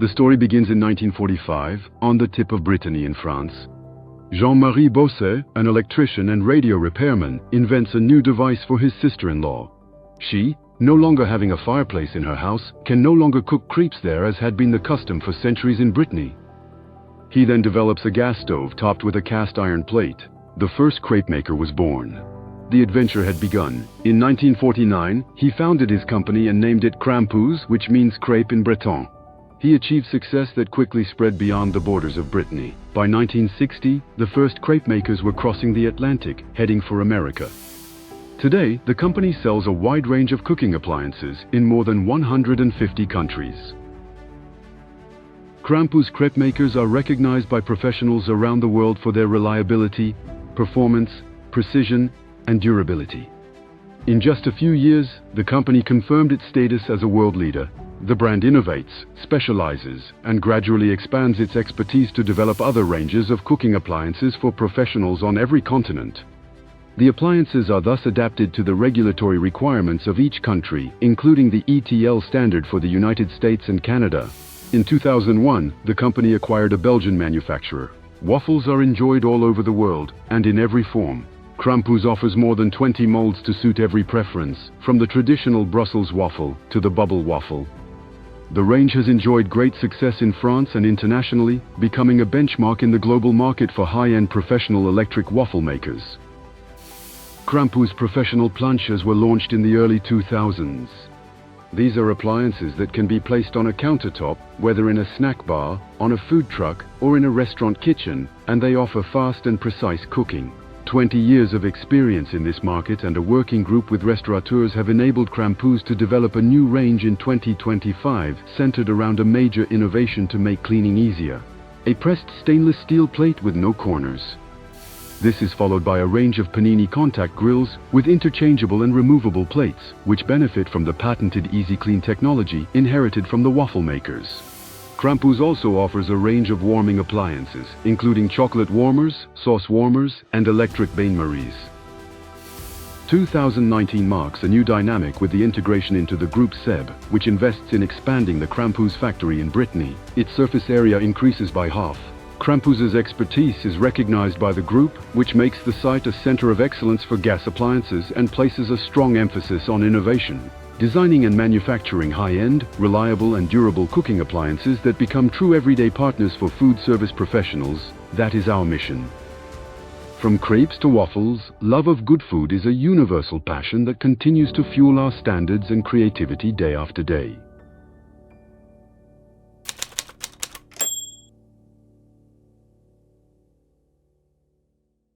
The story begins in 1945, on the tip of Brittany in France. Jean-Marie Bosset, an electrician and radio repairman, invents a new device for his sister-in-law. She, no longer having a fireplace in her house, can no longer cook crepes there as had been the custom for centuries in Brittany. He then develops a gas stove topped with a cast iron plate. The first crepe maker was born. The adventure had begun. In 1949, he founded his company and named it Crampouze, which means crepe in Breton. He achieved success that quickly spread beyond the borders of Brittany. By 1960, the first crepe makers were crossing the Atlantic, heading for America. Today, the company sells a wide range of cooking appliances in more than 150 countries. Crampouze crepe makers are recognized by professionals around the world for their reliability, performance, precision, and durability. In just a few years, the company confirmed its status as a world leader. The brand innovates, specializes, and gradually expands its expertise to develop other ranges of cooking appliances for professionals on every continent. The appliances are thus adapted to the regulatory requirements of each country, including the ETL standard for the United States and Canada. In 2001, the company acquired a Belgian manufacturer. Waffles are enjoyed all over the world, and in every form. Crampouze offers more than 20 molds to suit every preference, from the traditional Brussels waffle to the bubble waffle. The range has enjoyed great success in France and internationally, becoming a benchmark in the global market for high-end professional electric waffle makers. Crampouze professional planchas were launched in the early 2000s. These are appliances that can be placed on a countertop, whether in a snack bar, on a food truck, or in a restaurant kitchen, and they offer fast and precise cooking. 20 years of experience in this market and a working group with restaurateurs have enabled Crampouze to develop a new range in 2025 centered around a major innovation to make cleaning easier. A pressed stainless steel plate with no corners. This is followed by a range of panini contact grills with interchangeable and removable plates, which benefit from the patented Easy Clean technology inherited from the waffle makers. Crampouze also offers a range of warming appliances, including chocolate warmers, sauce warmers, and electric bain-maries. 2019 marks a new dynamic with the integration into the Groupe SEB, which invests in expanding the Crampouze factory in Brittany. Its surface area increases by half. Crampouze's expertise is recognized by the group, which makes the site a center of excellence for gas appliances and places a strong emphasis on innovation. Designing and manufacturing high-end, reliable and durable cooking appliances that become true everyday partners for food service professionals, that is our mission. From crepes to waffles, love of good food is a universal passion that continues to fuel our standards and creativity day after day.